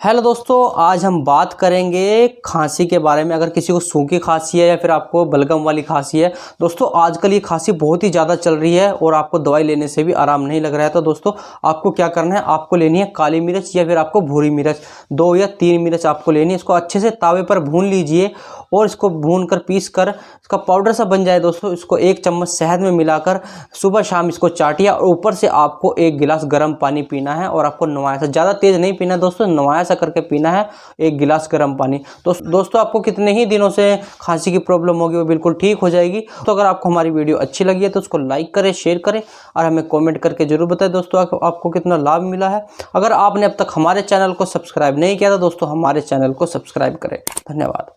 Hello दोस्तों, आज हम बात करेंगे खांसी के बारे में। अगर किसी को सूखी खांसी है या फिर आपको बलगम वाली खांसी है, दोस्तों आजकल ये खांसी बहुत ही ज़्यादा चल रही है और आपको दवाई लेने से भी आराम नहीं लग रहा है। तो दोस्तों आपको क्या करना है, आपको लेनी है काली मिर्च या फिर आपको भूरी मिर्च, 2 या 3 मिर्च आपको लेनी है। इसको अच्छे से तावे पर भून लीजिए और इसको भून कर पीस कर इसका पाउडर सा बन जाए दोस्तों, इसको 1 चम्मच शहद में मिलाकर सुबह शाम इसको चाटिए और ऊपर से आपको 1 गिलास गर्म पानी पीना है और आपको नवाया सा, ज़्यादा तेज़ नहीं पीना है दोस्तों, नवाया सा करके पीना है 1 गिलास गर्म पानी। तो दोस्तों आपको कितने ही दिनों से खांसी की प्रॉब्लम होगी वो बिल्कुल ठीक हो जाएगी। तो अगर आपको हमारी वीडियो अच्छी लगी है तो उसको लाइक करें, शेयर करें और हमें कमेंट करके जरूर बताएं दोस्तों आपको कितना लाभ मिला है। अगर आपने अब तक हमारे चैनल को सब्सक्राइब नहीं किया तो दोस्तों हमारे चैनल को सब्सक्राइब करें। धन्यवाद।